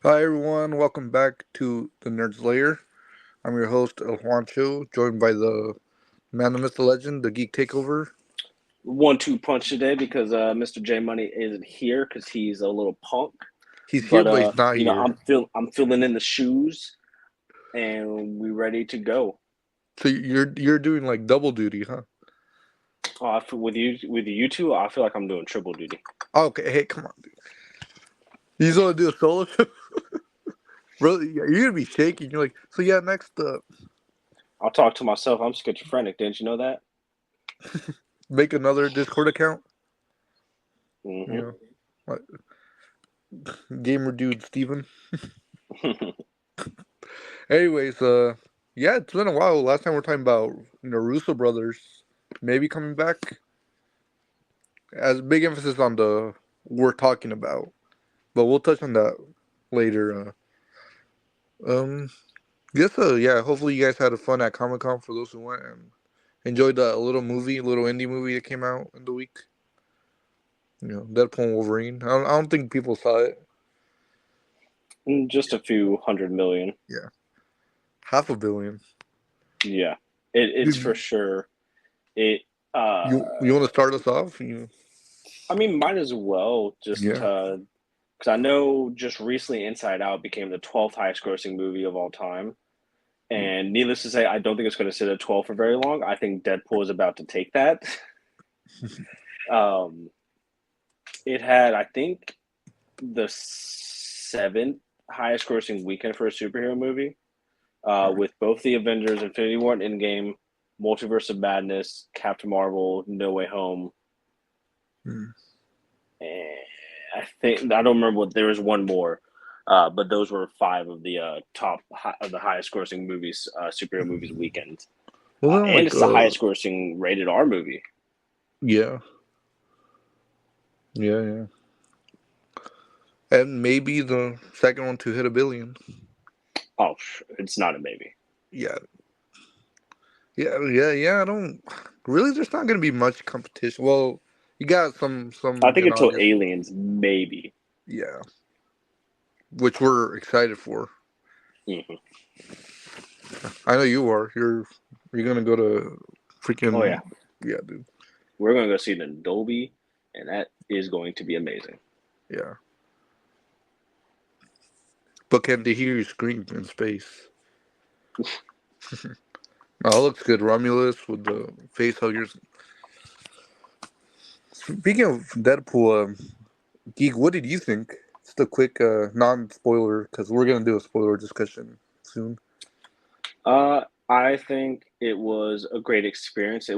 Hi everyone, welcome back to the Nerds Lair. I'm your host El Juancho, joined by the man, the myth, the legend, the geek takeover. 1-2 punch today because Mr. J Money isn't here because he's a little punk. He's here, But but he's not here. I'm filling in the shoes and we ready to go. So you're doing like double duty, huh? With you two, I feel like I'm doing triple duty. Okay, hey, come on, dude. You just want to do a solo show, bro? You're gonna be shaking. You're like, so yeah, next, I'll talk to myself. I'm schizophrenic. Didn't you know that? make another Discord account. You Mm-hmm. know, like gamer dude Steven. Anyways, yeah, it's been a while. Last time we are talking about Russo brothers maybe coming back. As big emphasis on the we're talking about, but we'll touch on that later. Um, guess yeah. Hopefully you guys had a fun at Comic Con for those who went and enjoyed that little indie movie that came out in the week. Deadpool and Wolverine. I don't think people saw it. Just a few 100 million. Yeah, 500 million. Yeah, it's for Dude, sure. It. you want to start us off? I mean, might as well just Yeah. because I know just recently Inside Out became the 12th highest grossing movie of all time. And needless to say, I don't think it's going to sit at 12 for very long. I think Deadpool is about to take that. Um, it had, I think, the seventh highest grossing weekend for a superhero movie, with both the Avengers, Infinity War, and Endgame, Multiverse of Madness, Captain Marvel, No Way Home. Mm. And I don't remember what there was one more, but those were five of the top of the highest grossing movies, superhero movies weekend. Wasn't it And like it's the highest grossing rated R movie. yeah, yeah, and maybe the second one to hit 1 billion. Oh, it's not a maybe. Yeah, yeah. I don't really. There's not gonna be much competition. Well, you got I some. think until Aliens, maybe. Yeah, which we're excited for. Mm-hmm. I know you are. You're gonna go to Oh freaking yeah, yeah, dude. we're gonna go see it in Dolby, and that is going to be amazing. Yeah, but can they hear you scream in space? Oh, it looks good. Romulus with the face huggers. Speaking of Deadpool, geek, what did you think? Just a quick non-spoiler because we're gonna do a spoiler discussion soon. I think it was a great experience.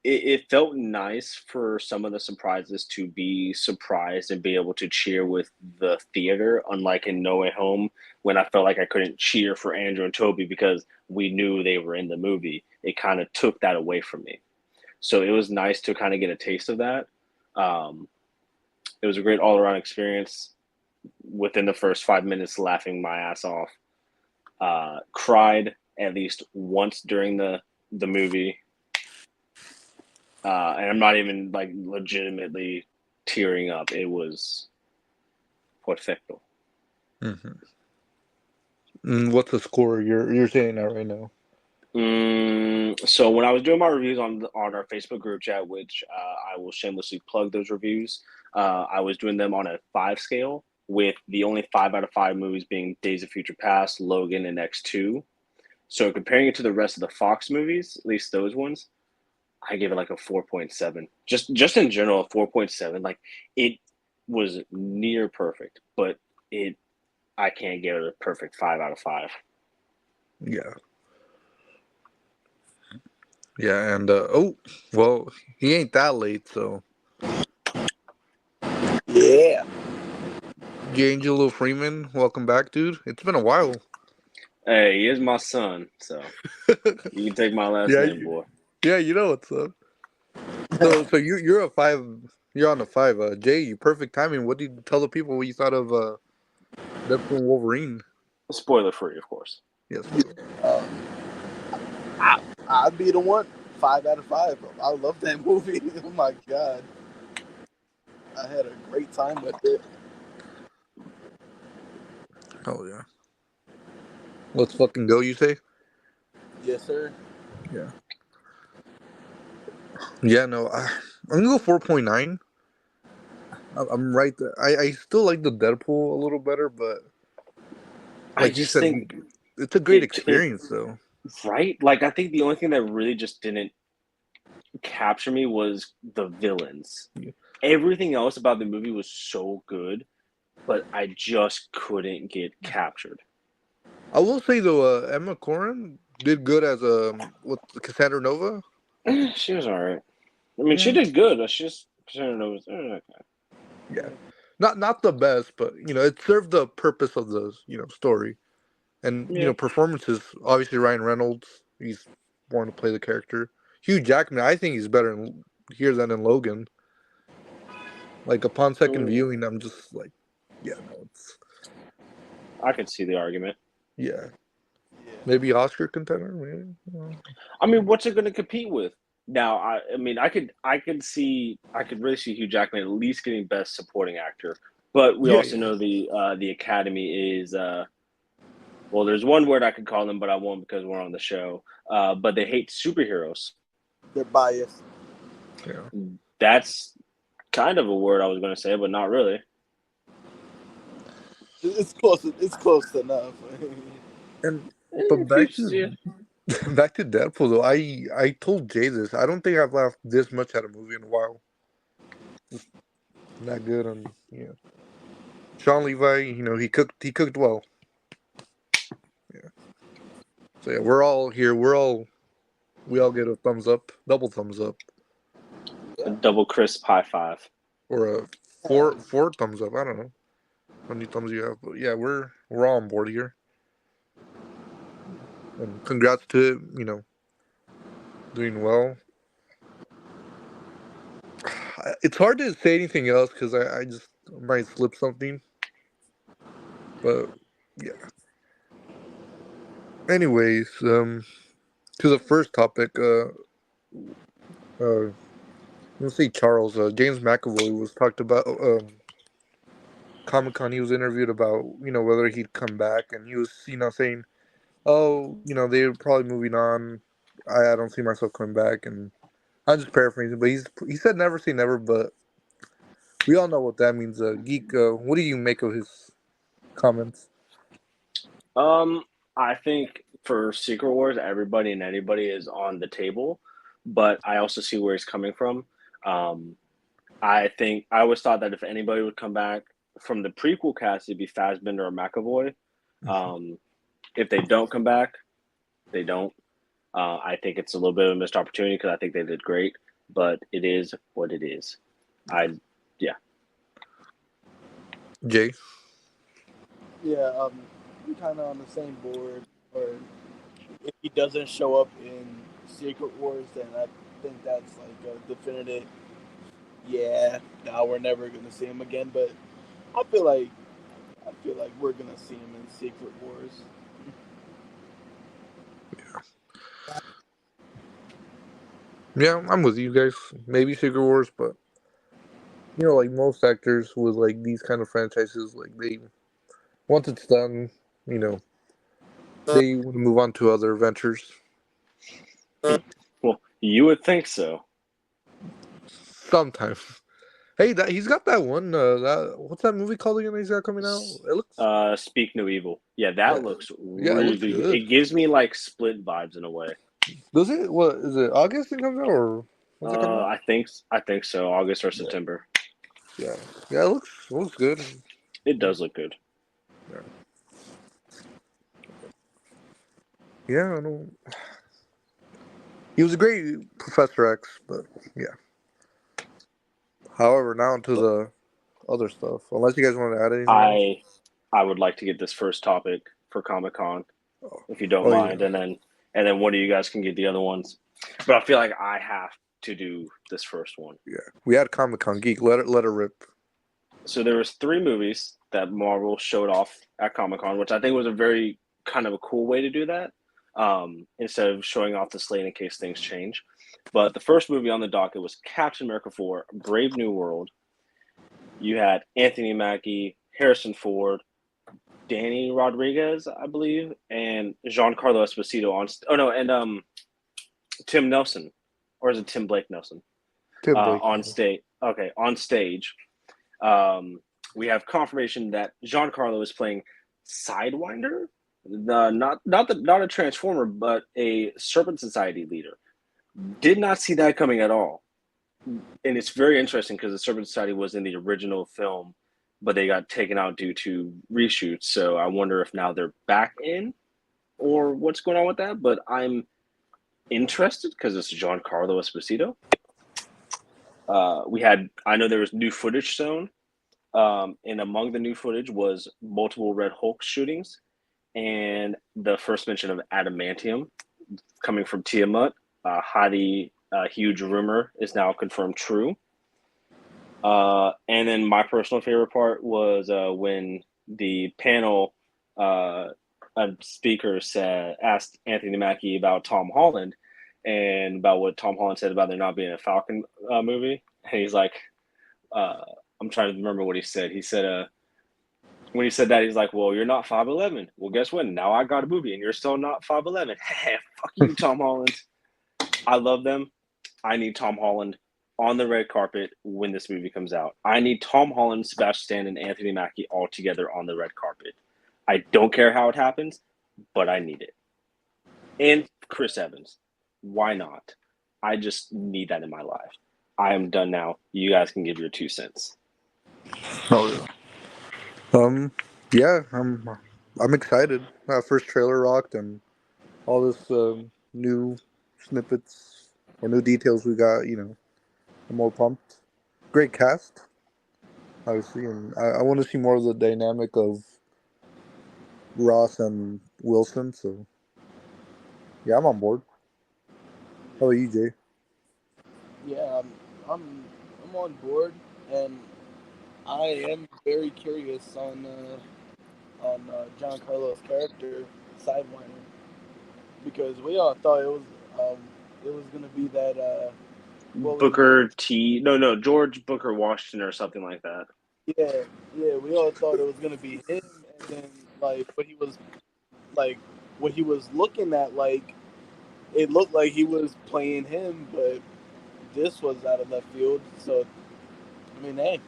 It felt nice for some of the surprises to be surprised and be able to cheer with the theater, unlike in No Way Home, when I felt like I couldn't cheer for Andrew and Toby because we knew they were in the movie. It kind of took that away from me. So it was nice to kind of get a taste of that. Um, it was a great all around experience. Within the first 5 minutes, laughing my ass off. Cried at least once during the movie, and I'm not even like legitimately tearing up. It was perfecto. Mm-hmm. What's the score you're saying that right now? So when I was doing my reviews on our Facebook group chat, which I will shamelessly plug those reviews, I was doing them on a 5 scale, with the only 5 out of 5 movies being Days of Future Past, Logan, and X2. So comparing it to the rest of the Fox movies, at least those ones, I give it like a 4.7. Just in general, a 4.7. Like, it was near perfect, but it I can't give it a perfect 5 out of 5. Yeah, yeah, and oh, well, he ain't that late, so Yeah. Angelo Freeman, welcome back, dude. It's been a while. Hey, he is my son, so you can take my last yeah, name, boy. yeah, you know what's up. So you're a five. You're on a five. Jay, you perfect timing. What did you tell the people what you thought of Deadpool and Wolverine? Spoiler free, of course. Yes, Yeah. bro. I'd be the one. 5 out of 5. Bro. I love that movie. Oh my god. I had a great time with it. Oh yeah. Let's fucking go. You say? Yes, sir. Yeah. Yeah. No. I'm gonna go 4.9. I'm right there. I still like the Deadpool a little better, but I like you just said, think it's a great it experience though. right. Like I think the only thing that really just didn't capture me was the villains. Yeah. Everything else about the movie was so good, but I just couldn't get captured. I will say though, Emma Corrin did good as with Cassandra Nova. She was all right. I mean, she Yeah. did good. But she just I don't know. Okay. Yeah. Not the best, but it served the purpose of the story. And Yeah. performances. Obviously, Ryan Reynolds. He's born to play the character. Hugh Jackman. I think he's better here than in Logan. Like upon second viewing, I'm just like, yeah, no, it's I could see the argument. yeah, Yeah. maybe Oscar contender, maybe. I mean, what's it going to compete with? Now, I mean, I could really see Hugh Jackman at least getting Best Supporting Actor, but we Yeah, also yeah, know the Academy is well, there's one word I could call them, but I won't because we're on the show. But they hate superheroes. They're biased. yeah. That's kind of a word I was going to say, but not really. It's close. It's close enough. And but If you, yeah. back to Deadpool though. I told Jay this. I don't think I've laughed this much at a movie in a while. Just not good on Sean Levi. He cooked well. Yeah. So yeah, we're all here. We all get a thumbs up, double thumbs up, A Yeah. double crisp high five. or a four thumbs up. I don't know how many thumbs you have, but yeah, we're all on board here. And congrats to it, doing well. It's hard to say anything else because I just might slip something, but yeah. Anyways, to the first topic, let's see, Charles, James McAvoy was talked about Comic Con. He was interviewed about whether he'd come back, and he was saying, oh, they're probably moving on. I don't see myself coming back, and I'm just paraphrasing, but he said never say never, but we all know what that means. Geek, what do you make of his comments? Um, I think for Secret Wars, everybody and anybody is on the table, but I also see where he's coming from. Um, I think I always thought that if anybody would come back from the prequel cast, it'd be Fassbender or McAvoy. Um, if they don't come back, they don't. I think it's a little bit of a missed opportunity because I think they did great, but it is what it is. I, yeah. Jay? Yeah. We kind of on the same board. Or if he doesn't show up in Secret Wars, then I think that's like a definitive. Yeah. Now we're never gonna see him again. But I feel like we're gonna see him in Secret Wars. Yeah, I'm with you guys. Maybe Secret Wars, but like most actors with like these kind of franchises, like they once it's done, you know, they move on to other ventures. Well, you would think so. Sometimes. Hey, he's got that one. That what's that movie called again? He's got coming out. It looks. Speak No Evil. Yeah, Yeah, that looks yeah, it really looks good. good. It gives me like Split vibes in a way. Does it? What is it? August it comes out or when's it coming out? I think so. August or Yeah, September. yeah, yeah. It looks good. It does look good. Yeah, yeah. I don't. He was a great Professor X, but yeah. However, now to the other stuff. Unless you guys want to add anything else. I would like to get this first topic for Comic Con, Oh, if you don't oh yeah, mind, and then one of you guys can get the other ones. But I feel like I have to do this first one. yeah. We had Comic Con Geek. Let it rip. So there was 3 movies that Marvel showed off at Comic Con, which I think was a very kind of a cool way to do that. Instead of showing off the slate in case things change. But the first movie on the docket was Captain America 4, Brave New World. You had Anthony Mackie, Harrison Ford, Danny Rodriguez, I believe, and Giancarlo Esposito on. Oh no, and Tim Nelson, or is it Tim Blake Nelson? Tim Blake. On stage. Okay, on stage. Um, we have confirmation that Giancarlo is playing Sidewinder, not a Transformer, but a Serpent Society leader. Did not see that coming at all, and it's very interesting because the Serpent Society was in the original film, but they got taken out due to reshoots. So I wonder if now they're back in, or what's going on with that. But I'm interested because it's Giancarlo Esposito. I know there was new footage shown, and among the new footage was multiple Red Hulk shootings and the first mention of adamantium coming from Tiamat. Highly huge rumor is now confirmed true. And then my personal favorite part was when the panel speaker asked Anthony Mackie about Tom Holland and about what Tom Holland said about there not being a Falcon movie. And he's like, I'm trying to remember what he said. He said, when he said that, he's like, well, you're not 5'11". Well, guess what? Now I got a movie and you're still not 5'11". Fuck you, Tom Holland. I love them. I need Tom Holland on the red carpet when this movie comes out. I need Tom Holland, Sebastian Stan, and Anthony Mackie all together on the red carpet. I don't care how it happens, but I need it. And Chris Evans. Why not? I just need that in my life. I am done now. You guys can give your 2 cents. Oh yeah. Yeah, I'm excited. That first trailer rocked, and all this new snippets or new details we got. I'm more pumped. Great cast, obviously, and I want to see more of the dynamic of Ross and Wilson. So yeah, I'm on board. How about you, Jay? Yeah, I'm on board, and I am very curious on John Carlos' character Sidewinder, because we all thought it was gonna be that what was his name? Booker T. No, George Booker Washington or something like that. Yeah, yeah, we all thought it was gonna be him, and then like what he was looking at, like it looked like he was playing him, but this was out of left field. So I mean, hey,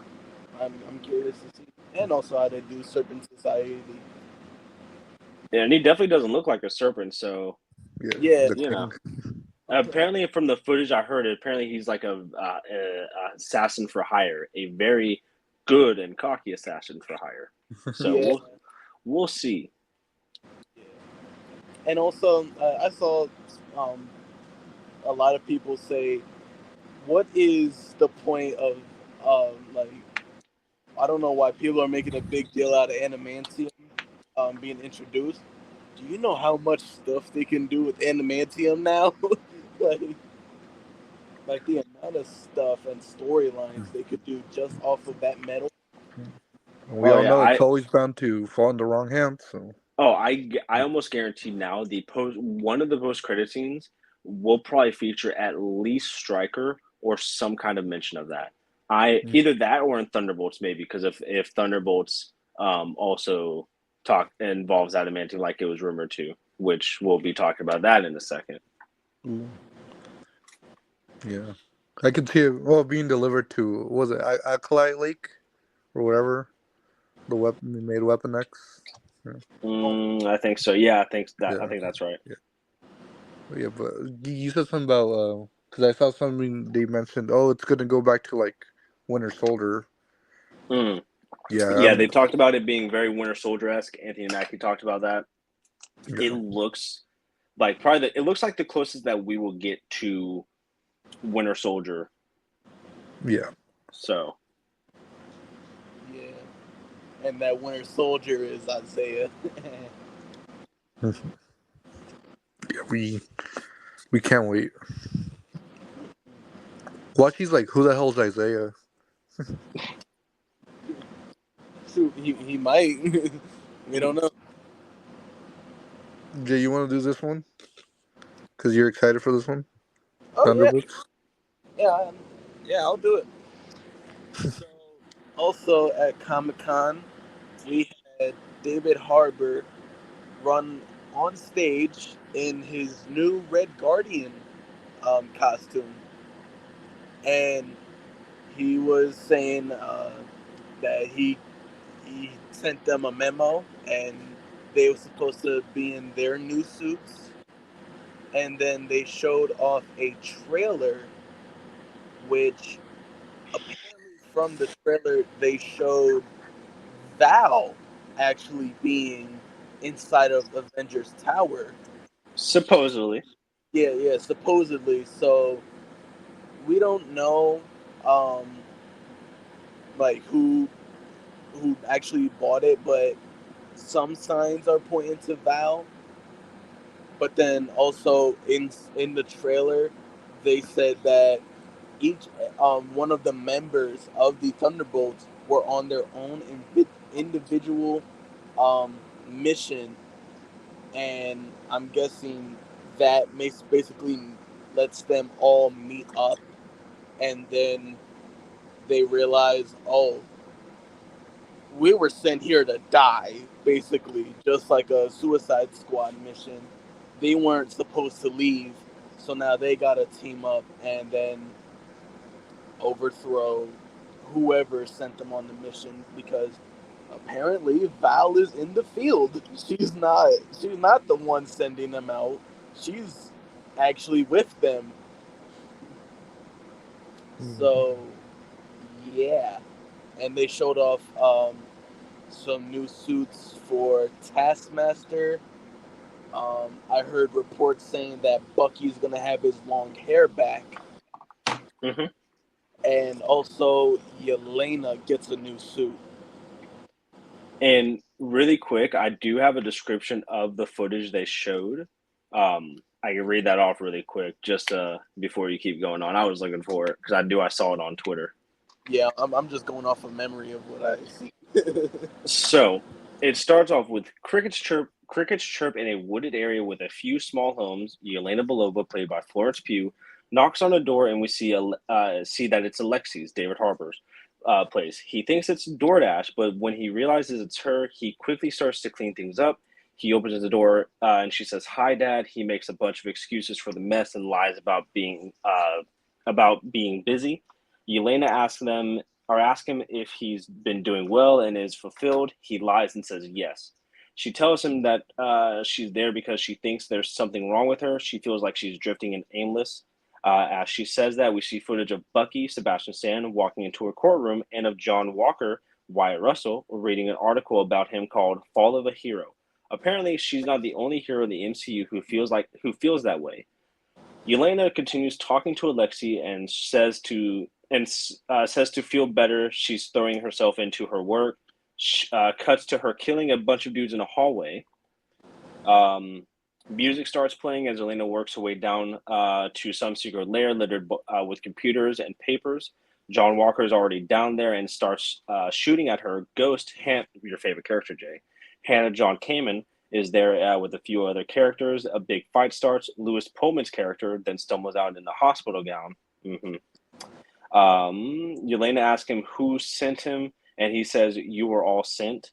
I'm curious to see, and also how they do Serpent Society. Yeah, and he definitely doesn't look like a serpent. So Yeah, Yeah, the you know, king. apparently from the footage I heard, apparently he's like a assassin for hire, a very good and cocky assassin for hire. So yeah, we'll see. yeah. And also I saw um, a lot of people say, "What is the point of like?" I don't know why people are making a big deal out of adamantium being introduced. Do you know how much stuff they can do with adamantium now? like, like the amount of stuff and storylines they could do just off of that metal. And we Oh all yeah, know it's always bound to fall in the wrong hands. So I almost guarantee now one of the post credit scenes will probably feature at least Stryker or some kind of mention of that. I either that or in Thunderbolts maybe because if Thunderbolts also talk involves adamantium like it was rumored to, which we'll be talking about that in a second. ooh, yeah, I could see it. Well, being delivered to what was it Alkali Lake or whatever the weapon they made Weapon X. I think so. Yeah, I Yeah, think that's right. yeah, yeah. But you said something about because I saw something they mentioned. Oh, it's gonna go back to like Winter Soldier. Mm. Yeah, Yeah, they talked about it being very Winter Soldier esque. Anthony Mackie talked about that. It yeah, looks like it looks like the closest that we will get to Winter Soldier. yeah. So Yeah, and that Winter Soldier is Isaiah. Yeah, we can't wait. Well, she's like, who the hell's Isaiah? Shoot, he might. We don't know. Jay, you want to do this one? Because you're excited for this one? Oh yeah, Thunderbolts? yeah, yeah. I'll do it. So, also at Comic Con, we David Harbour run on stage in his new Red Guardian costume, and he was saying that he sent them a memo, and they were supposed to be in their new suits, and then they showed off a trailer, which apparently from the trailer they showed Val actually being inside of Avengers Tower. Supposedly. Yeah, yeah, supposedly. So we don't know, um, like who actually bought it, but some signs are pointing to Val. But then also in the trailer, they said that each one of the members of the Thunderbolts were on their own individual um, mission, and I'm guessing that makes basically lets them all meet up, and then they realize, oh, we were sent here to die, basically, just like a Suicide Squad mission. They weren't supposed to leave, so now they gotta team up and then overthrow whoever sent them on the mission because apparently Val is in the field. She's not the one sending them out. She's actually with them. So yeah. And they showed off some new suits for Taskmaster. I heard reports saying that Bucky's gonna have his long hair back, Hmm. and also Yelena gets a new suit. And really quick, I do have a description of the footage they showed. I can read that off really quick just before you keep going on. I was looking for it because I saw it on Twitter. Yeah, I'm just going off of memory of what I see. So it starts off with crickets chirp in a wooded area with a few small homes. Yelena Belova, played by Florence Pugh, knocks on a door, and we see that it's Alexi's, David Harbour's place. He thinks it's DoorDash, but when he realizes it's her, he quickly starts to clean things up. He opens the door, and she says, "Hi, Dad." He makes a bunch of excuses for the mess and lies about being busy. Yelena ask him if he's been doing well and is fulfilled. He lies and says yes. She tells him that she's there because she thinks there's something wrong with her. She feels like she's drifting and aimless. As she says that, we see footage of Bucky, Sebastian Stan, walking into a courtroom and of John Walker, Wyatt Russell, reading an article about him called Fall of a Hero. Apparently, she's not the only hero in the MCU who feels that way. Yelena continues talking to Alexei and says to feel better. She's throwing herself into her work. Cuts to her killing a bunch of dudes in a hallway. Um, Music starts playing as Elena works her way down to some secret lair littered with computers and papers. John Walker is already down there and starts shooting at her. Your favorite character, Jay, Hannah John Kamen, is there with a few other characters. A big fight starts. Lewis Pullman's character then stumbles out in the hospital gown. Mm-hmm. Yelena asks him who sent him, and he says, "You were all sent."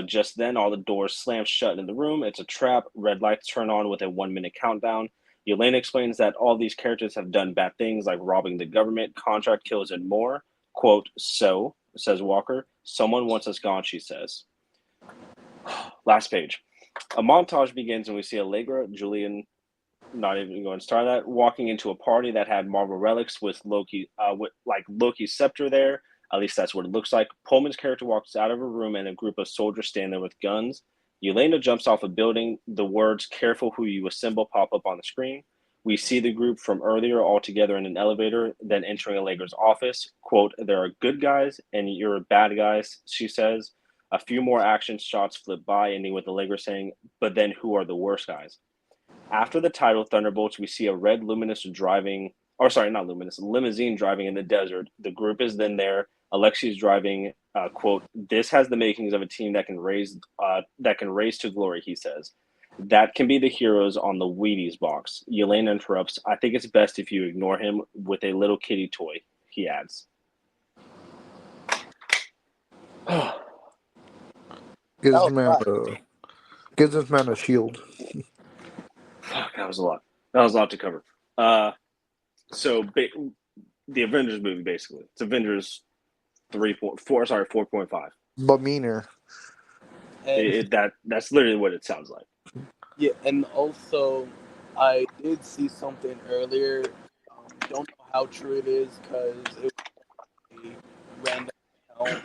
Just then, all the doors slam shut in the room. It's a trap. Red lights turn on with a 1 minute countdown. Yelena explains that all these characters have done bad things like robbing the government, contract kills, and more. Quote, "So," says Walker, "someone wants us gone," she says. Last page. A montage begins, and we see Allegra, Julian, not even going to start that, walking into a party that had Marvel relics with like Loki's scepter there. At least that's what it looks like. Pullman's character walks out of a room and a group of soldiers stand there with guns. Yelena jumps off a building. The words "Careful who you assemble" pop up on the screen. We see the group from earlier all together in an elevator, then entering Allegra's office. Quote, "There are good guys and you're bad guys," she says. A few more action shots flip by, ending with Allegra saying, "But then who are the worst guys?" After the title Thunderbolts, we see a red limousine driving in the desert. The group is then there. Alexei is driving. Quote: "This has the makings of a team that can race to glory," he says. "That can be the heroes on the Wheaties box." Yelena interrupts. "I think it's best if you ignore him," with a little kitty toy. He adds. Gives was a man lot. gives this man a shield. Fuck, that was a lot. That was a lot to cover. The Avengers movie basically. It's Avengers 4.5. But meaner. And That's literally what it sounds like. yeah, and also I did see something earlier. Don't know how true it is because it was a random account,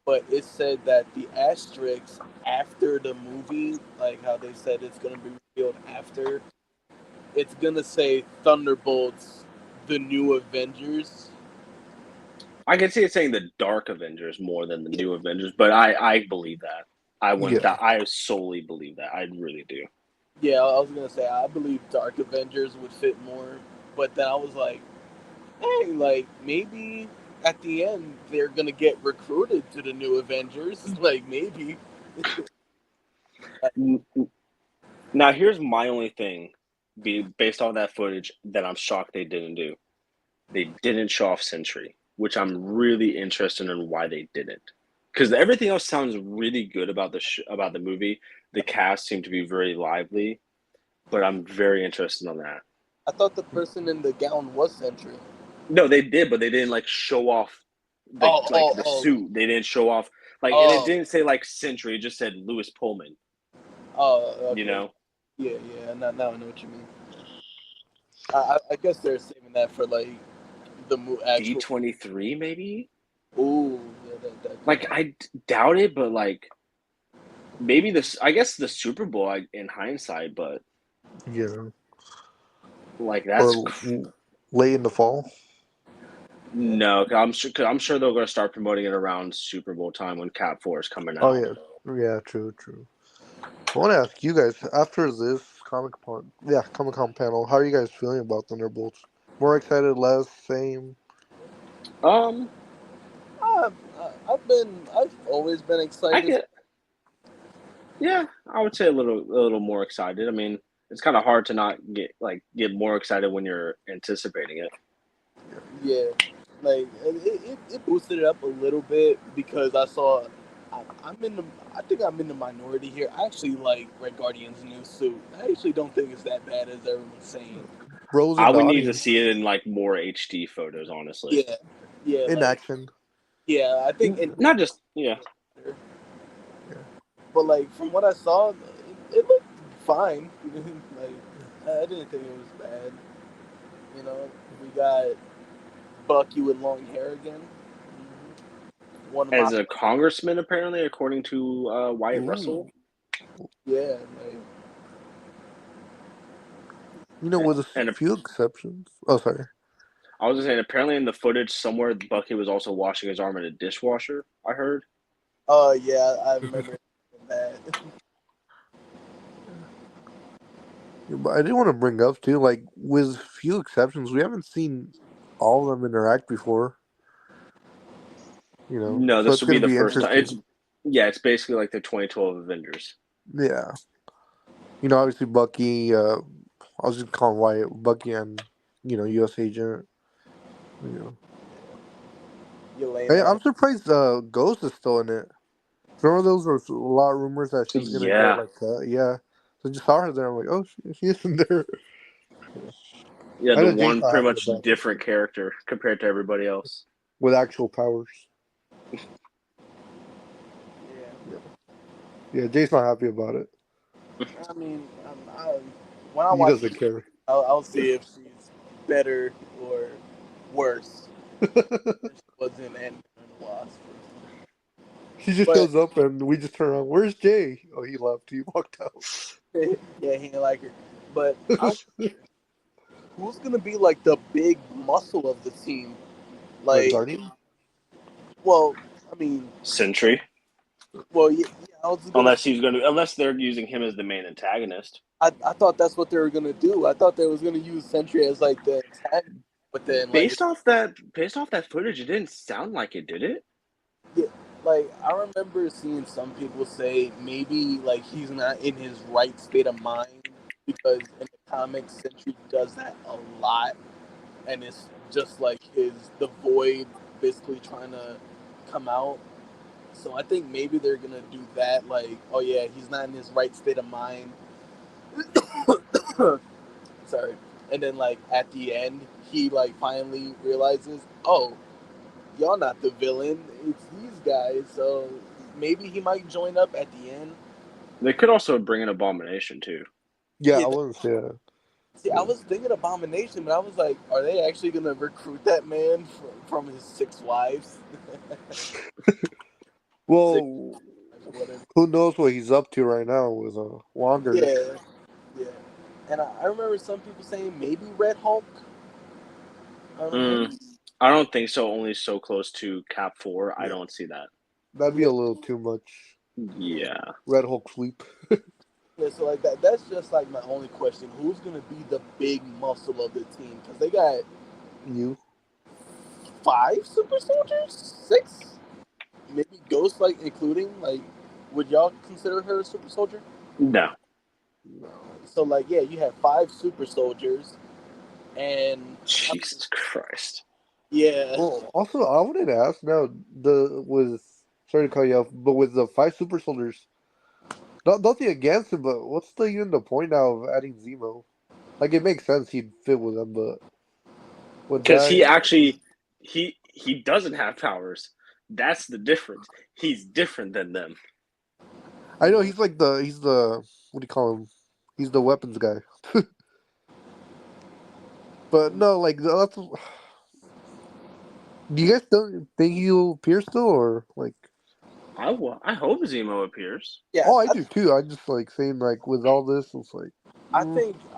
but it said that the asterisks after the movie, like how they said it's gonna be revealed after, it's gonna say Thunderbolts, the new Avengers. I can see it saying the Dark Avengers more than the New Avengers, but I believe that. Yeah. I solely believe that. I really do. Yeah, I was gonna say I believe Dark Avengers would fit more, but then I was like, hey, like maybe at the end they're gonna get recruited to the new Avengers. Like maybe. Now here's my only thing, based on that footage that I'm shocked they didn't do. They didn't show off Sentry, which I'm really interested in why they didn't. Because everything else sounds really good about the movie. The cast seemed to be very lively, but I'm very interested on that. I thought the person in the gown was Sentry. No, they did, but they didn't like show off Oh, oh, the oh, suit. They didn't show off and it oh, didn't say like Sentry. It just said Lewis Pullman. oh. You Okay. know, Yeah, yeah. Now I know what you mean. I guess they're saving that for like the actual. D23 maybe. Ooh, yeah, that could. Like I doubt it, but like maybe this. I guess the Super Bowl in hindsight, but Yeah. like Or late in the fall. Yeah. no. Cause I'm sure they're going to start promoting it around Super Bowl time when Cat 4 is coming Oh out. yeah. Yeah, true, true. I want to ask you guys after this Comic Con panel, how are you guys feeling about Thunderbolts? More excited, less, same? Um, I've, I've always been I excited. get Yeah, I would say a little more excited. I mean, it's kind of hard to not get more excited when you're anticipating it. Yeah, like it boosted it up a little bit because I saw. I'm in the. I think I'm in the minority here. I actually like Red Guardian's new suit. I actually don't think it's that bad as everyone's saying. Rose I in the would need to audience see it in like more HD photos, honestly. Yeah, yeah, in like action. yeah. I think in Not just yeah. Yeah. but like from what I saw, it looked fine. Like I didn't think it was bad. You know, we got Bucky with long hair again. One of my As a congressman, apparently, according to Wyatt Russell. Ooh. yeah, like With a And few exceptions. Oh, sorry. I was just saying, apparently in the footage somewhere, Bucky was also washing his arm in a dishwasher. I heard. oh yeah, I remember that. Yeah, but I did want to bring up too, like with few exceptions, we haven't seen all of them interact before. No, So this it's will be gonna the be first time. interesting. It's basically like the 2012 Avengers. Yeah. Obviously Bucky. I was just calling Wyatt Bucky and U.S. Agent. You know. Hey, Yelena. I'm surprised Ghost is still in it. Remember those were a lot of rumors that she was gonna get Yeah, like cut. Yeah. So I just saw her there. I'm like, oh, she isn't there. yeah, I the know Jay's one not pretty happy much about it different character compared to everybody else. with actual powers. Yeah, Yeah. Yeah, Jay's not happy about it. I mean, when I He watch, doesn't care. I'll see if she's better or worse than she was in Ant-Man and the Wasp. She just But shows up and we just turn around. Where's Jay? Oh, he left. He walked out. yeah, he ain't like her. But who's gonna be like the big muscle of the team? Red Like, Guardian? well, I mean, Sentry, well, yeah, I was gonna. unless they're using him as the main antagonist. I thought that's what they were gonna do. I thought they was gonna use Sentry as like the antagonist, but then like Based off that footage, it didn't sound like it, did it? yeah, like I remember seeing some people say maybe like he's not in his right state of mind because in the comics Sentry does that a lot, and it's just like the void basically trying to come out. So I think maybe they're gonna do that. Like, oh yeah, he's not in his right state of mind. Sorry. And then like at the end, he like finally realizes, oh, y'all not the villain. It's these guys. So maybe he might join up at the end. They could also bring an Abomination too. Yeah, Yeah. I wouldn't say that. See, I was thinking Abomination, but I was like, are they actually gonna recruit that man from his 6 wives? Six, Well, whatever. who knows what he's up to right now with Wander? Yeah, yeah. And I remember some people saying maybe Red Hulk. I don't know. Mm, I don't think so. Only so close to Cap 4. I Yeah, don't see that. that'd be Yeah, a little too much. Yeah. Red Hulk sweep. yeah. So like that's just like my only question. Who's gonna be the big muscle of the team? Because they got You? 5 super soldiers, 6, maybe Ghost, like including like. Would y'all consider her a super soldier? No. No. So like yeah, you have 5 super soldiers, and Jesus Christ. yeah, Well, also, I wanted to ask now, sorry to call you off, but with the 5 super soldiers, nothing against him, but what's even the point now of adding Zemo? Like, it makes sense he'd fit with them, but with Because that, he actually he doesn't have powers. That's the difference. He's different than them. I know he's the, what do you call him? He's the weapons guy. But no, like, that's, do you guys don't think he'll appear still, or, like, I hope Zemo appears. yeah. oh, I do too. I just, like, saying, like, with all this, it's like, I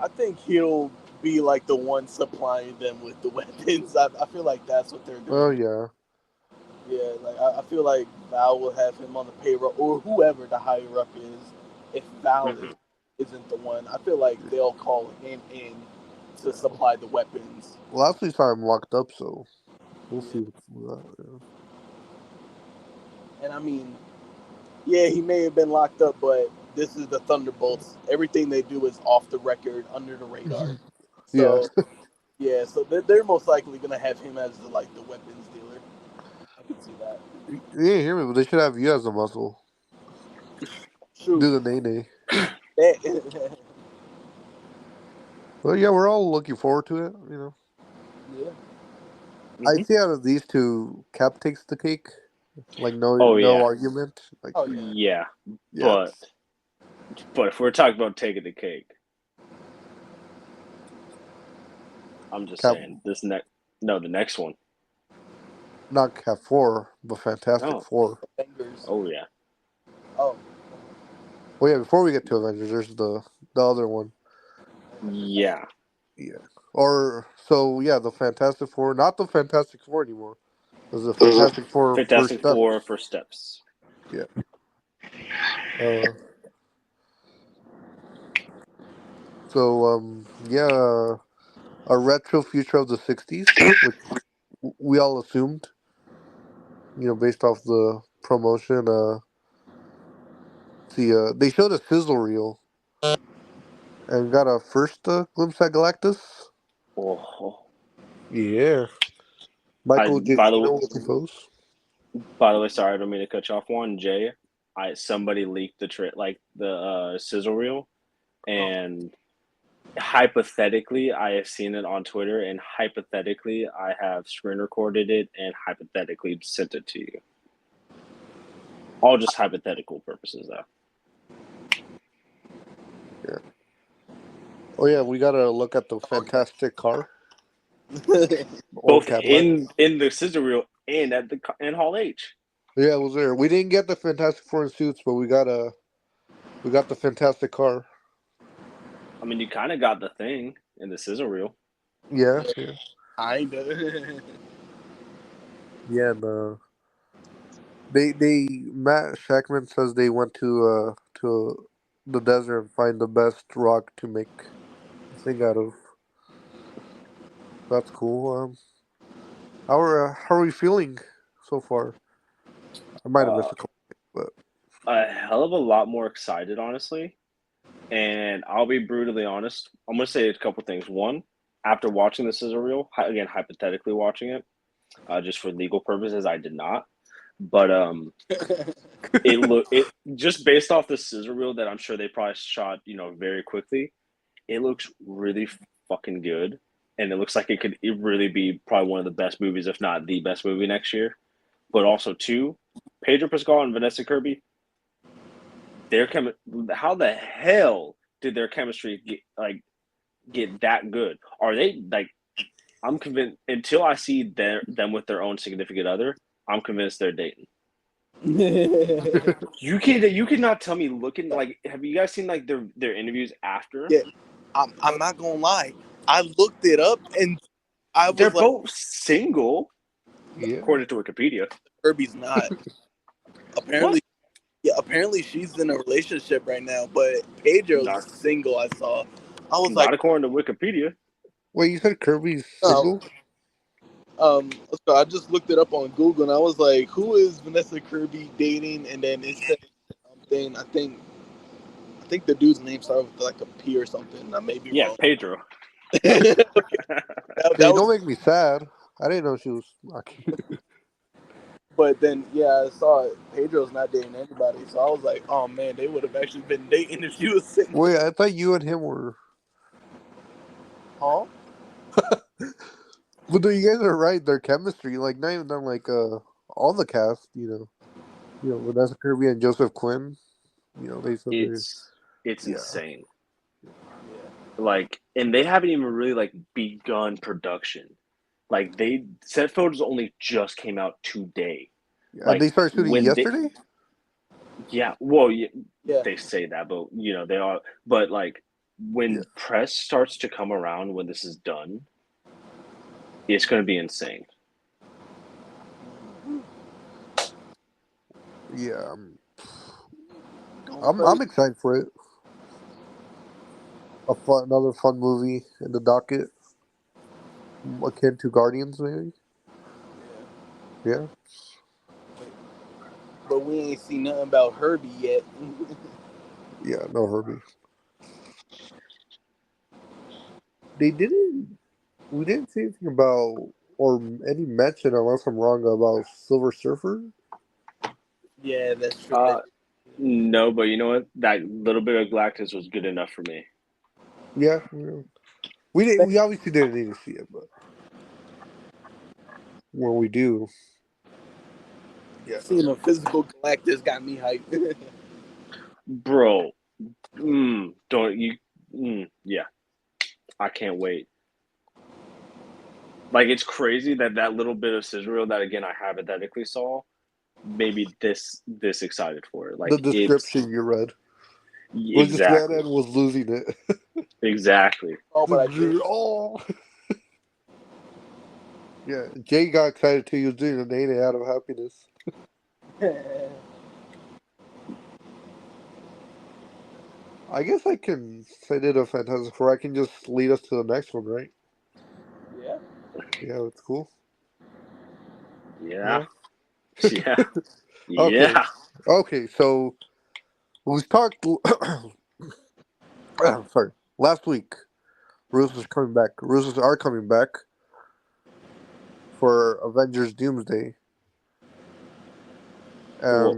think he'll be like the one supplying them with the weapons. I feel like that's what they're oh, gonna do. yeah. Yeah, like I feel like Val will have him on the payroll or whoever the higher up is. If Val Hmm. isn't the one, I feel like they'll call him in to supply the weapons. Last we saw him locked up, so we'll Yeah. see what's yeah. And I mean, yeah, he may have been locked up, but this is the Thunderbolts. Everything they do is off the record, under the radar. Yeah. So yeah, so they're most likely gonna have him as like the weapons dealer. I can see that. You didn't hear me, but they should have you as a muscle. True. Do the nay. That- Well, yeah, we're all looking forward to it. yeah. Hmm. I'd say out of these two, Cap takes the cake. Like Oh no yeah, argument. Like Oh yeah. yeah. yeah, But if we're talking about taking the cake, I'm just Cap, saying the next one. not Cap 4, but Fantastic No. Four. Avengers. Oh yeah. Oh. Well, yeah, before we get to Avengers, there's the other one. Yeah. Yeah. Or so yeah, the Fantastic Four, not the Fantastic Four anymore. There's the Fantastic Four first Fantastic Four steps. for steps. Yeah. Uh, so yeah, a retro future of the '60s, which we all assumed, based off the promotion. They showed a sizzle reel and got a first glimpse at Galactus. Oh. Yeah, I Michael Giacchino will compose. by the way, sorry, I don't mean to cut you off. One Jay, somebody leaked the sizzle reel, Oh. and hypothetically, I have seen it on Twitter, and hypothetically, I have screen recorded it, and hypothetically sent it to you. All just hypothetical purposes, though. Yeah. Oh yeah, we gotta look at the fantastic car or Both Cadillac. in the scissor reel and at the in Hall H. Yeah, it was there. We didn't get the Fantastic Four in suits, but we got the fantastic car. I mean, you kind of got the thing in the scissor reel. Yeah, yeah, Kinda. yeah. And, Matt Shackman says they went to the desert and find the best rock to make the thing out of. That's cool. How are we feeling so far? I might have Uh, missed a couple, but a hell of a lot more excited, honestly. And I'll be brutally honest. I'm going to say a couple things. One, after watching the scissor reel, again, hypothetically watching it, just for legal purposes, I did not. But it just based off the scissor reel that I'm sure they probably shot, very quickly. It looks really fucking good, and it looks like it really be probably one of the best movies, if not the best movie next year. But also, too, Pedro Pascal and Vanessa Kirby, how the hell did their chemistry get that good? Are they like? I'm convinced until I see them with their own significant other, I'm convinced they're dating. You cannot tell me looking like. Have you guys seen like their interviews after? Yeah, I'm not gonna lie. I looked it up and I They're was like, both single, Yeah. according to Wikipedia. Kirby's not. Apparently, What? yeah. Apparently, she's in a relationship right now, but Pedro's Not single. I saw. I was like, not according to Wikipedia. Wait, you said Kirby's oh, single? so I just looked it up on Google and I was like, who is Vanessa Kirby dating? And then it said something. I think the dude's name started with like a P or something. I may be Yeah, wrong. Pedro. that, Hey, that don't was, make me sad. I didn't know she was lucky. but then yeah, I saw it. Pedro's not dating anybody, so I was like, oh man, they would have actually been dating if she was single. Wait, I thought you and him were. Huh? But no, you guys are right. Their chemistry, like not even on like all the cast, Vanessa Kirby and Joseph Quinn. They said they're it's yeah, insane. Yeah. Like, and they haven't even really like begun production. Like they set photos only just came out today. yeah. And Like they started shooting when they yesterday. yeah, well yeah, Yeah. they say that, but they are. But like Yeah, when press starts to come around when this is done, it's going to be insane. yeah. Going I'm crazy. excited for it. Another fun movie in the docket, akin to Guardians, maybe. Yeah, But we ain't seen nothing about Herbie yet. yeah. No Herbie. They didn't. We didn't see anything about or any mention, unless I'm wrong, about Silver Surfer. Yeah, that's true. Uh no, but you know what? That little bit of Galactus was good enough for me. Yeah, we didn't. We obviously didn't need to see it, but when we do, yeah, Seeing a physical Galactus got me hyped. Bro, don't you yeah, I can't wait. Like it's crazy that little bit of Israel that again I hypothetically saw, maybe this excited for it. the Like it's description you read was this man exactly. and was losing it. Exactly. Oh, but I did. Oh, yeah. Jay got excited too. He was doing an 8 out of happiness. I guess I can say it a Fantastic Four. I can just lead us to the next one, right? Yeah. Yeah, that's cool. Yeah. Yeah. Yeah. Okay. Yeah. Okay. So we talked. Sorry. Last week, Russo's coming back. Russo's are coming back for Avengers Doomsday. Well,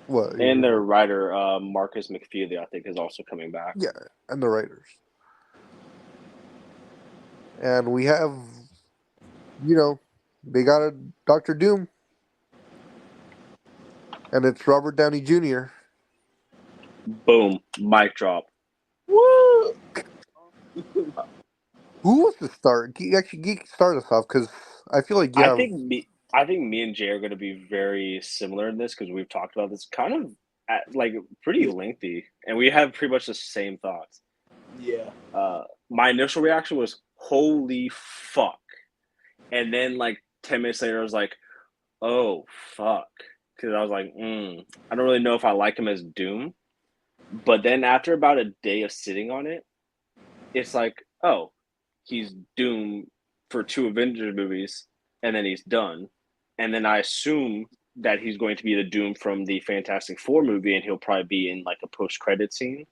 What? You and were their gonna, writer, Marcus McFeely, I think, is also coming back. yeah, and the writers. And we have, they got a Doctor Doom, and it's Robert Downey Jr. Boom. Mic drop. Woo! Who was the start? Actually, geek start us off because I feel like I yeah, think me and Jay are going to be very similar in this because we've talked about this kind of like pretty Yeah. lengthy, and we have pretty much the same thoughts. Yeah. My initial reaction was holy fuck, and then like 10 minutes later, I was like, oh fuck, because I was like, I don't really know if I like him as Doom. But then after about a day of sitting on it, it's like, oh, he's Doom for two Avengers movies, and then he's done. And then I assume that he's going to be the Doom from the Fantastic Four movie, and he'll probably be in like a post-credit scene.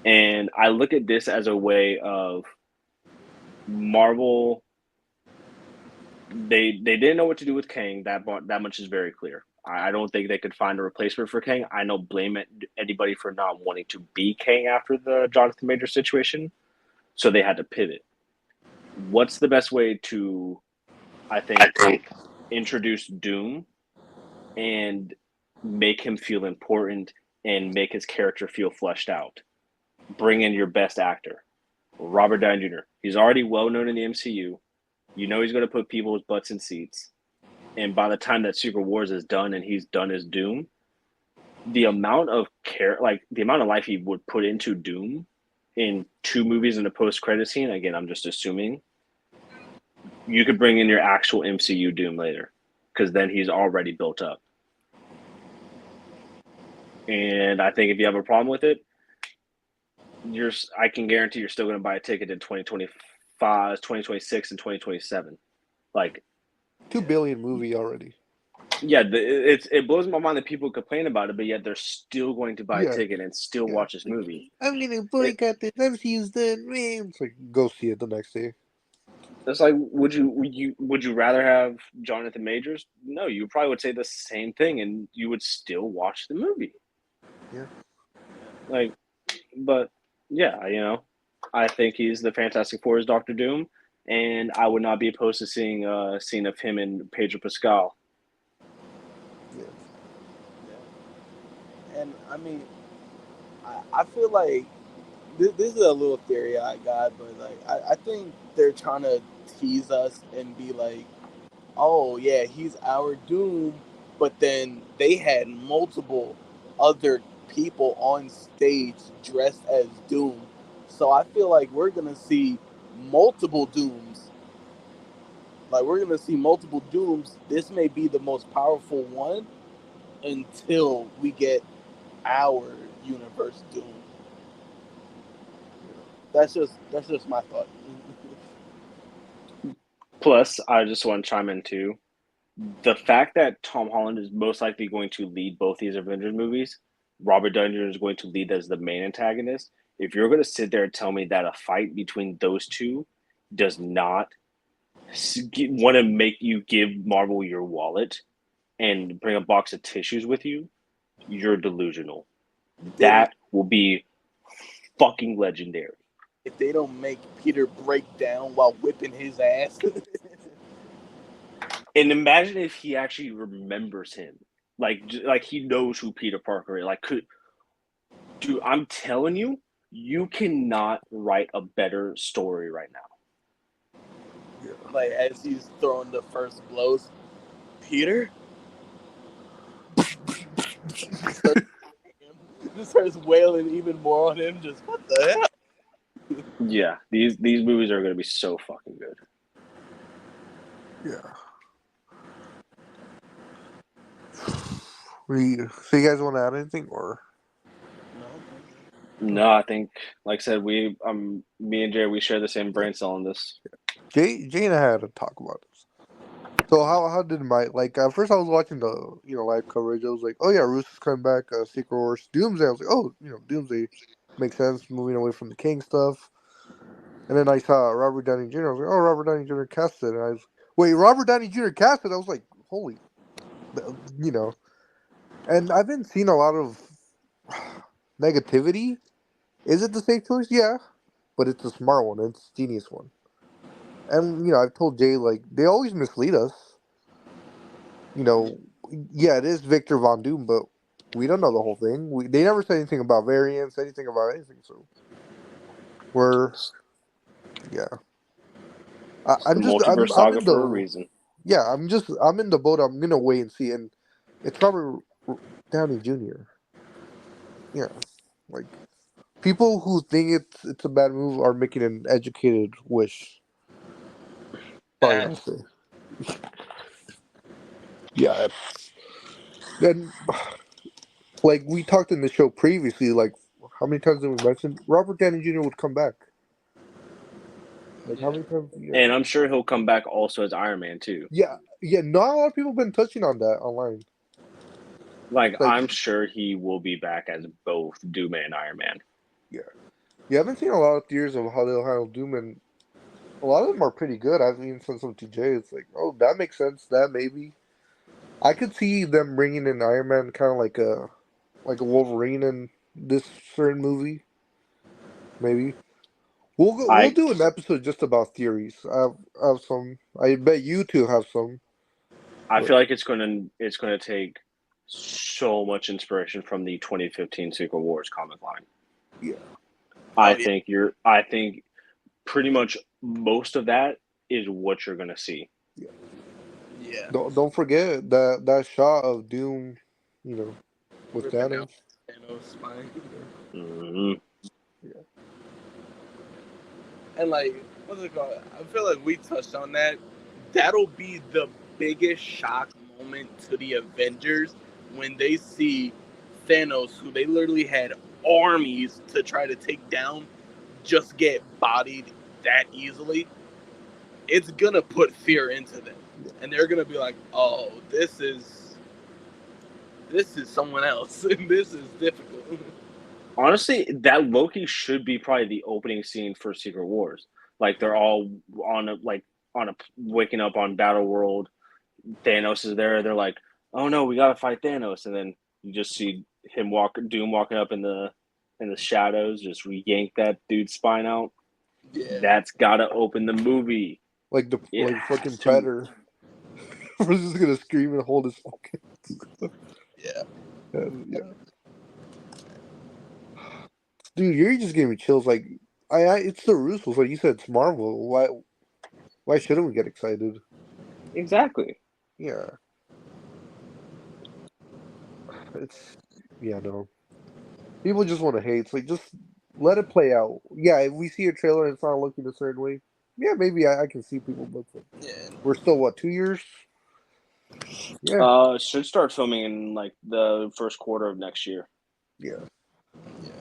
And I look at this as a way of Marvel They didn't know what to do with Kang. That much is very clear. I don't think they could find a replacement for Kang. I know blame anybody for not wanting to be Kang after the Jonathan Major situation, so they had to pivot. What's the best way to, I think, introduce Doom and make him feel important and make his character feel fleshed out? Bring in your best actor, Robert Downey Jr. He's already well known in the MCU. You know he's going to put people's butts in seats. And by the time that Secret Wars is done and he's done his Doom, the amount of the amount of life he would put into Doom in 2 movies in a post-credit scene. Again, I'm just assuming you could bring in your actual MCU Doom later, because then he's already built up. And I think if you have a problem with it, I can guarantee you're still going to buy a ticket in 2025, 2026, and 2027. Like, $2 billion movie already. yeah, it blows my mind that people complain about it, but yet they're still going to buy a ticket and still watch this movie. I'm gonna boycott this. MCU's done, man. It's like, go see it the next day. It's like, would you rather have Jonathan Majors? No, you probably would say the same thing, and you would still watch the movie. Yeah. Like, but yeah, I think he's the Fantastic Four as Doctor Doom, and I would not be opposed to seeing a scene of him and Pedro Pascal. Yeah. And I mean, I feel like this is a little theory I got, but like I think they're trying to tease us and be like, oh yeah, he's our Doom, but then they had multiple other people on stage dressed as Doom. So I feel like we're gonna see multiple Dooms. Like we're gonna see multiple Dooms. This may be the most powerful one until we get our universe Doom. That's just my thought. Plus, I just want to chime in too. The fact that Tom Holland is most likely going to lead both these Avengers movies, Robert Downey Jr. is going to lead as the main antagonist. If you're going to sit there and tell me that a fight between those two does not want to make you give Marvel your wallet and bring a box of tissues with you, you're delusional. That will be fucking legendary. If they don't make Peter break down while whipping his ass. And imagine if he actually remembers him, like he knows who Peter Parker is. Dude, I'm telling you, you cannot write a better story right now. Like as he's throwing the first blows, Peter just starts wailing even more on him. Just what the hell? Yeah, these movies are going to be so fucking good. Yeah. So you guys want to add anything or? No, I think, like I said, me and Jay, we share the same brain cell on this. Jay and I had to talk about this. So how did at first I was watching the live coverage. I was like, oh yeah, Russo's coming back. Secret Wars, Doomsday. I was like, oh Doomsday makes sense, moving away from the King stuff. And then I saw Robert Downey Jr. I was like, oh, Robert Downey Jr. casted. And I was, wait, Robert Downey Jr. casted. I was like, holy, And I've been seeing a lot of negativity. Is it the safe choice? Yeah, but it's a smart one. It's a genius one. And I've told Jay they always mislead us. Yeah, it is Victor Von Doom, but we don't know the whole thing. They never said anything about variants, anything about anything. So yeah. I'm saga in for a the reason. Yeah, I'm in the boat. I'm gonna wait and see, and it's Robert Downey Jr. Yeah, people who think it's a bad move are making an educated wish. Sorry, I'll say. Yeah, then we talked in the show previously. How many times did we mention Robert Downey Jr. would come back? How many times? Yeah. And I'm sure he'll come back also as Iron Man too. Yeah. Not a lot of people have been touching on that online. I'm sure he will be back as both Doom and Iron Man. Yeah. You haven't seen a lot of theories of how they'll handle Doom and A lot of them are pretty good. I've even seen some TJ. It's like, oh, that makes sense. That maybe I could see them bringing in Iron Man, kind of like a Wolverine in this certain movie. Maybe we'll I do an episode just about theories. I have some. I bet you two have some. I But feel like it's gonna take so much inspiration from the 2015 Secret Wars comic line. yeah, Oh yeah, I think pretty much most of that is what you're gonna see. yeah. yeah. Don't forget that shot of Doom, you know, with Ripping down Thanos. Thanos' spine. Hmm. Yeah, And like, what's it called? I feel like we touched on that. That'll be the biggest shock moment to the Avengers when they see Thanos, who they literally had armies to try to take down, just get bodied that easily. It's gonna put fear into them, yeah. and they're gonna be like, "Oh, this is someone else. This is difficult." Honestly, that Loki should be probably the opening scene for Secret Wars. Like they're all on a waking up on Battle World. Thanos is there. They're like, "Oh no, we gotta fight Thanos," and then you just see Doom walking up in the shadows, just yank that dude's spine out. Yeah, That's gotta open the movie. It Like fucking has to. Predator. We're just gonna scream and hold his fucking yeah. head. Yeah, dude, you're just giving me chills. Like it's the Russos. Like you said, it's Marvel. Why shouldn't we get excited? Exactly. Yeah, it's yeah, no. People just want to hate. It's like just let it play out. Yeah, if we see a trailer and it's not looking a certain way, yeah, maybe I can see people. But Yeah, we're still what 2 years? Yeah, Should start filming in like the first quarter of next year. yeah. yeah.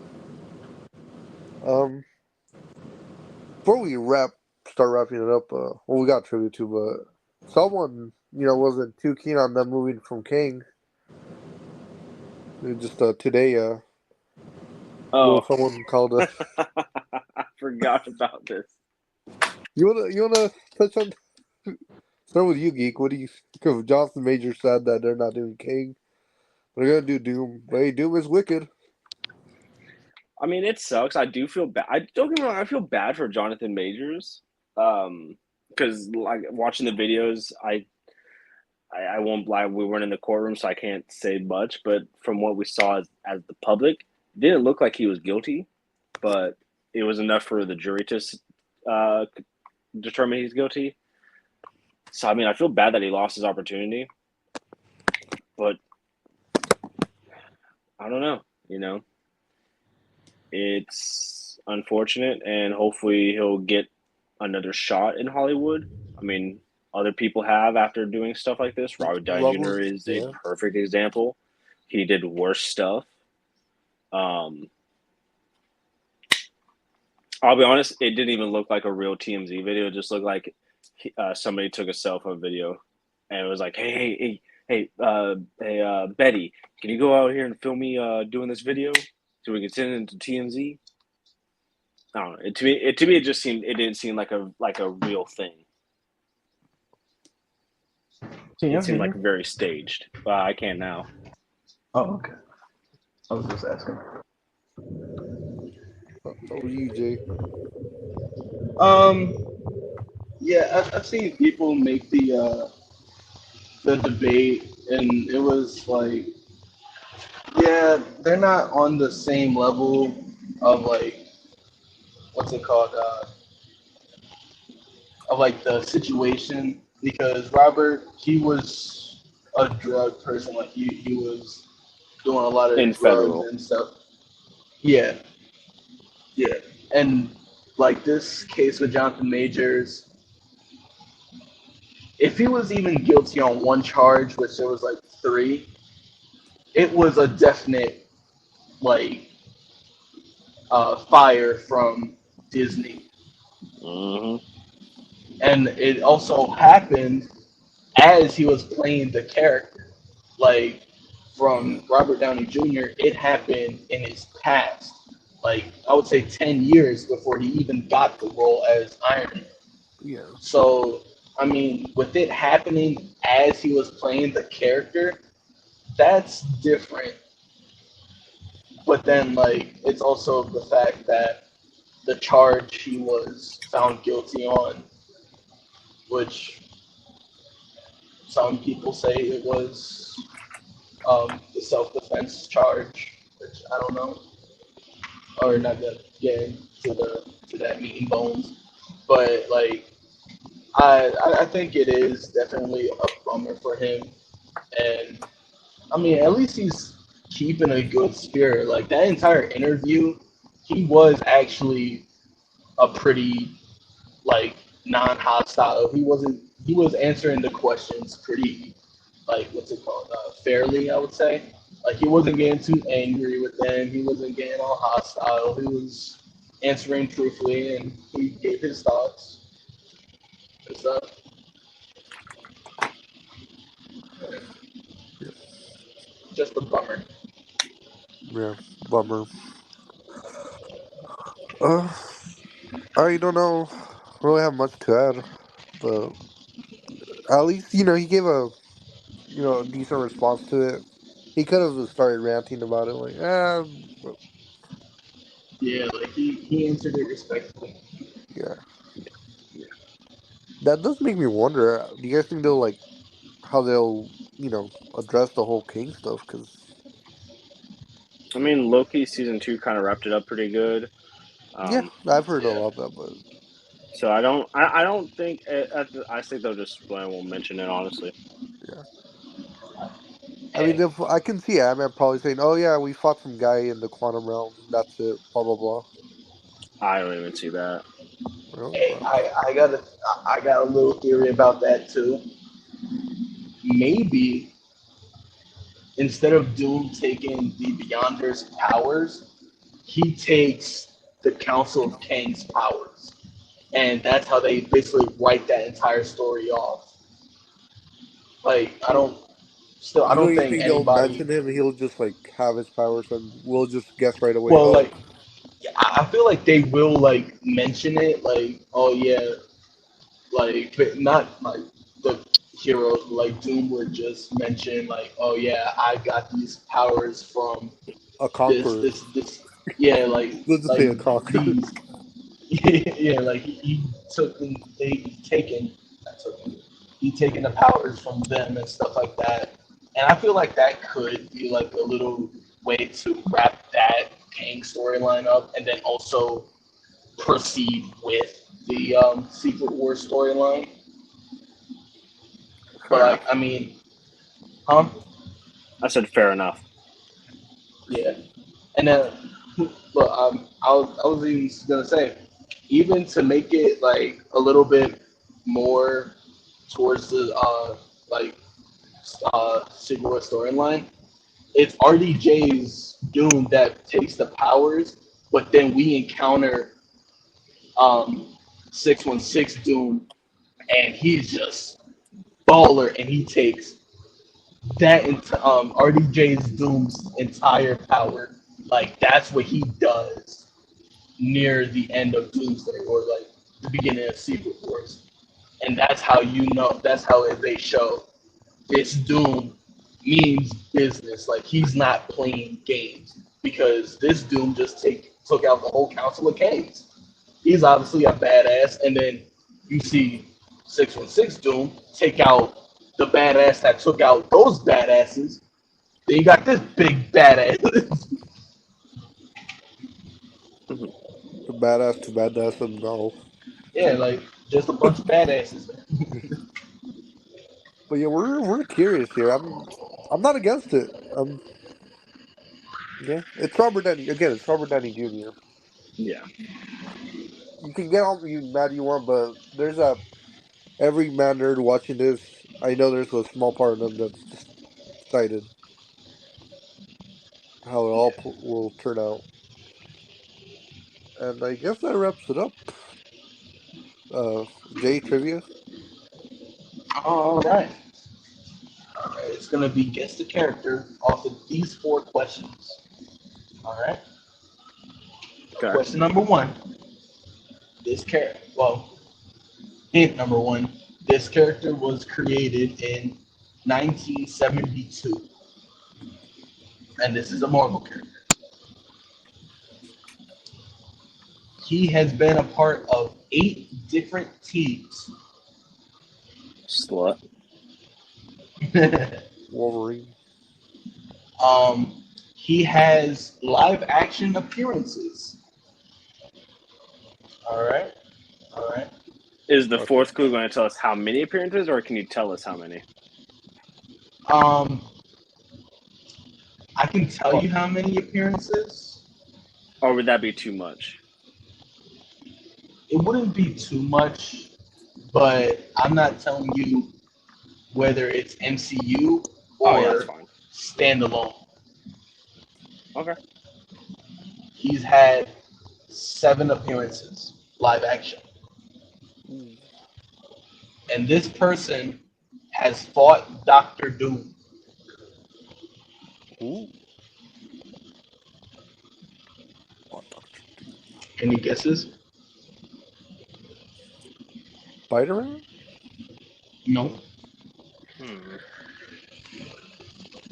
Um, before we start wrapping it up. Well, we got trivia too, but someone wasn't too keen on them moving from King. It just today, Oh, someone called. I forgot about this. You wanna touch on? Start with you, geek. What do you think of Jonathan Major said that they're not doing King? They're gonna do Doom. But hey, Doom is wicked. I mean, it sucks. I do feel bad. I don't get me wrong. I feel bad for Jonathan Majors, because like watching the videos, I won't lie. We weren't in the courtroom, so I can't say much. But from what we saw as the public, it didn't look like he was guilty. But it was enough for the jury to uh, determine he's guilty. So I mean, I feel bad that he lost his opportunity, but I don't know. It's unfortunate, and hopefully he'll get another shot in Hollywood. I mean, other people have after doing stuff like this. Robert Downey Jr. Robert, is a yeah. perfect example. He did worse stuff. Um, I'll be honest, it didn't even look like a real TMZ video. It just looked like somebody took a cell phone video, and it was like, hey, Betty, can you go out here and film me doing this video so we can send it to TMZ? I don't know. To me, it didn't seem like a real thing. Can you It seemed hear like me? very staged. I can't now. Oh, okay. I was just asking. Oh, you, Jay. Um, yeah, I've seen people make the debate, and it was like, yeah, they're not on the same level of like what's it called, of like the situation, because Robert, he was a drug person, like he was doing a lot In of drugs federal. and stuff. Yeah, yeah, and like this case with Jonathan Majors, if he was even guilty on one charge, which there was like three, it was a definite like fire from Disney, Hmm. and it also happened as he was playing the character. Like from Robert Downey Jr., it happened in his past. Like I would say 10 years before he even got the role as Iron Man. Yeah. So, I mean, with it happening as he was playing the character, that's different. But then, like, it's also the fact that the charge he was found guilty on, which some people say it was the self-defense charge, which I don't know, or not that getting to that meat and bones, but like I think it is definitely a bummer for him, and I mean at least he's keeping a good spirit. Like that entire interview, he was actually a pretty like non-hostile. He wasn't. He was answering the questions pretty like what's it called fairly, I would say. Like he wasn't getting too angry with them. He wasn't getting all hostile. He was answering truthfully, and he gave his thoughts and stuff. Yeah. Just a bummer. Yeah. Bummer. Uh, I don't know. Really have much to add, but at least he gave a decent response to it. He could have started ranting about it, like, but Yeah, like he answered it respectfully. yeah. That does make me wonder. Do you guys think they'll like how they'll address the whole King stuff? Because I mean, Loki season 2 kind of wrapped it up pretty good. yeah, Um, I've heard a Yeah. lot of that, but so I don't think I think they'll just won't mention it honestly. yeah. I mean, Hey, if I can see Ant-Man probably saying, "Oh yeah, we fought some guy in the quantum realm. That's it." Blah blah blah. I don't even see that. Well, hey, but I got a little theory about that too. Maybe instead of Doom taking the Beyonder's powers, he takes the Council of Kang's powers, and that's how they basically write that entire story off. Like I you don't don't even think think they'll anybody. mention him? He'll just like have his powers, and we'll just guess right away. Well, Oh, like I feel like they will like mention it, like oh yeah, like but not like the heroes, like Doom would just mention like oh yeah, I got these powers from a this conqueror. this this yeah Let's just say like a conqueror. these yeah, like he took them, he taken, not took them, he taken the powers from them and stuff like that. And I feel like that could be like a little way to wrap that Kang storyline up, and then also proceed with the Secret War storyline. But Fair like, enough. I mean, huh? I said fair enough. Yeah. And then, look, I was even gonna say, even to make it like a little bit more towards the like Sigma storyline, it's RDJ's Doom that takes the powers, but then we encounter 616 Doom, and he's just baller, and he takes that into RDJ's Doom's entire power. Like that's what he does near the end of Doomsday or like the beginning of Secret Wars. And that's how you know, that's how they show this Doom means business. Like he's not playing games because this Doom just took out the whole Council of Kings. He's obviously a badass. And then you see 616 Doom take out the badass that took out those badasses. Then you got this big badass. Mhm. The badass to badass and all. Yeah, like just a bunch of badasses. But yeah, we're curious here. I'm not against it. Yeah, it's Robert Downey again. It's Robert Downey Jr. Yeah. You can get all you mad you want, but there's a every man nerd watching this. I know there's a small part of them that's just excited how it all will turn out. And I guess that wraps it up. Uh, Jay trivia. All right. All right. It's gonna be guess the character off of these four questions. All right. Okay. Question number one. This character. Well, Hint number one: this character was created in 1972, and this is a Marvel character. He has been a part of 8 different teams. Slut. Wolverine. He has live action appearances. All right. Is the Okay. fourth clue going to tell us how many appearances, or can you tell us how many? I can tell you how many appearances. Or would that be too much? It wouldn't be too much, but I'm not telling you whether it's MCU Oh, yeah, that's or fine. standalone. Okay. He's had 7 appearances, live action. Ooh. And this person has fought Doctor Doom. Ooh. Oh, Dr. Doom. Any guesses? Spider-Man? No.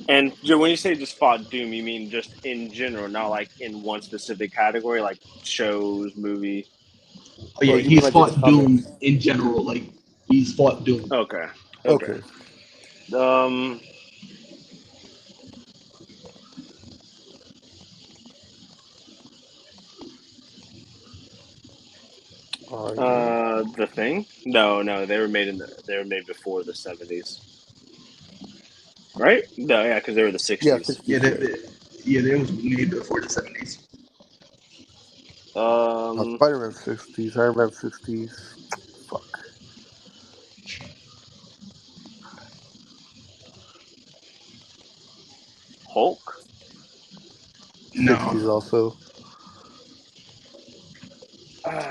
And when you say just fought Doom, you mean just in general, not like in one specific category, like shows, movie? Oh yeah, Oh, you mean he's like in the fought Doom comics? in general. Like he's fought Doom. Okay. Okay. Um. Iron Man? The Thing? No, they were made before the 70s, right? No, yeah, because they were the Yeah, 60s. 60s. They was made before the 70s. Spider-Man 60s. Iron Man 60s. Fuck. Hulk. 60s No. also.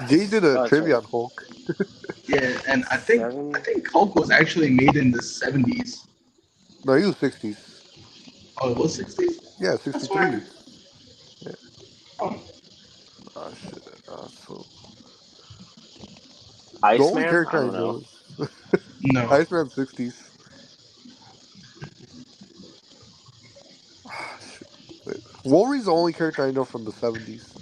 Jay did a Sorry. trivia on Hulk. Yeah, and I think Hulk was actually made in the 70s. No, he was 60s. Oh, it was 60s? Yeah, That's 63. why. Yeah. Oh, Oh, shit. So the only Iceman? I character I don't know. know is no. Iceman 60s. Ah, shit. Wait. Wolverine's the only character I know from the 70s.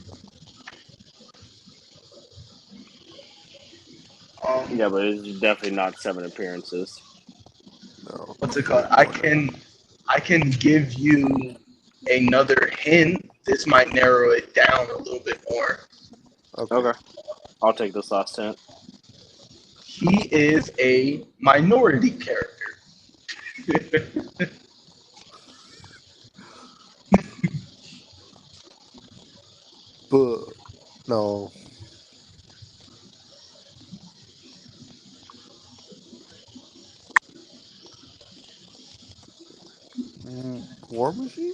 Yeah, but it's definitely not 7 appearances. No. What's it Way called? more than I can give you another hint. This might narrow it down a little bit more. that. Okay. Okay. I'll take this last hint. He is a minority character. But, no. War Machine?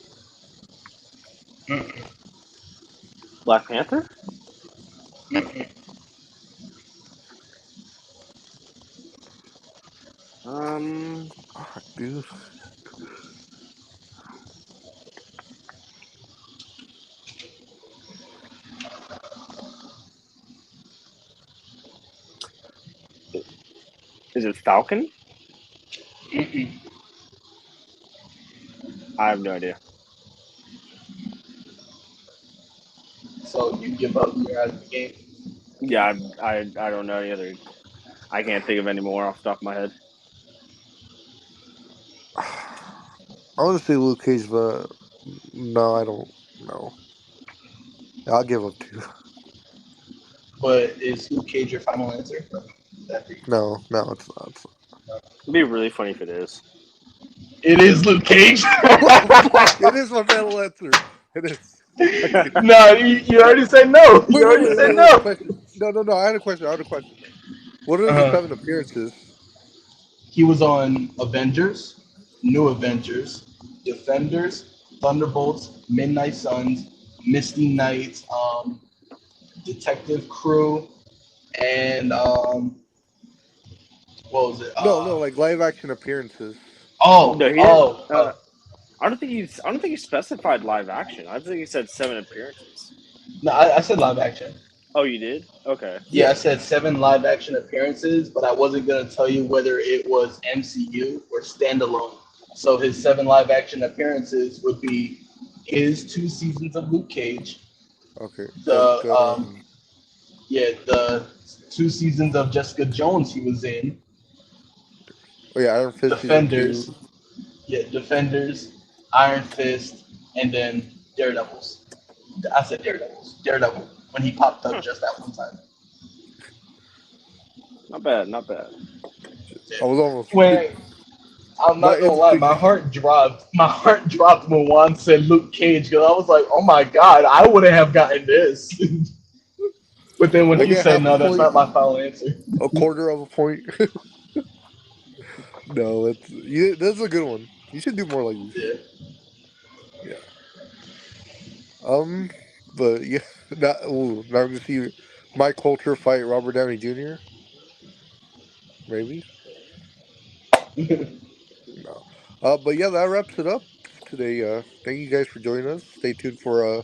Black Panther? Fuck, dude. Is it Falcon? I have no idea. So you give up, you're out of the game. Yeah, I don't know any other. I can't think of any more off the top of my head. I want to say Luke Cage, but no, I don't know. I'll give up too. But is Luke Cage your final answer? No, it's not. It'd be really funny if it is. It is Luke Cage. Fuck, it is my final answer. It is. No, you already said no. You already said Wait. no. Question. No. I had a question. What are the Uh, 7 appearances? he was on Avengers, New Avengers, Defenders, Thunderbolts, Midnight Suns, Misty Knights, Detective Crew, and what was it? No, like live action appearances. No, he didn't. I don't think he specified live action. I think he said 7 appearances. No, I said live action. Oh, you did? Okay. Yeah, I Yeah. said 7 live action appearances, but I wasn't gonna tell you whether it was MCU or standalone. So his 7 live action appearances would be his 2 seasons of Luke Cage, Okay. the Jessica. the 2 seasons of Jessica Jones he was in, Oh yeah, Iron Fist season two. Defenders, Defenders, Iron Fist, and then Daredevils. I said Daredevil when he popped up Huh. just that one time. Not bad. Not bad. I was almost When I'm my not gonna lie, instinct. my heart dropped. My heart dropped when Juan said Luke Cage because I was like, "Oh my god, I wouldn't have gotten this." But then when I he get said, half a "No, that's point, not my final answer," a quarter of a point. No, it's you. That's a good one. You should do more like this. yeah, Yeah. Um. But yeah, not. Ooh, now I'm gonna see my culture fight Robert Downey Jr. Maybe. No. But yeah, that wraps it up today. Thank you guys for joining us. Stay tuned for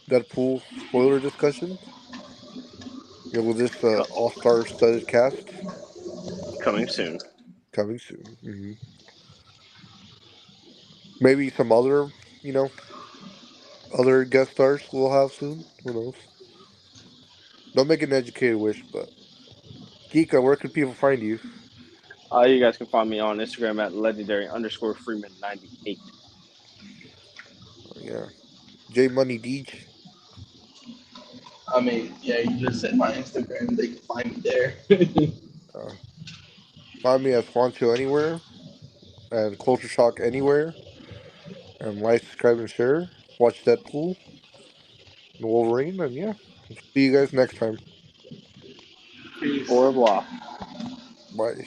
Deadpool spoiler discussion. With this Co- all star studded cast coming soon. coming soon. Maybe some other, you know, other guest stars we'll have soon. Who knows? Don't make an educated wish, but Geeka, where can people find you? You guys can find me on Instagram at legendary_Freeman98. Yeah, J Money Deej. I mean, yeah, you just said my Instagram; they can find me there. Uh, Find me at Swancho anywhere and Culture Shock anywhere. And like, subscribe, and share. Watch Deadpool and Wolverine, and yeah, see you guys next time. Peace. Au revoir. Bye.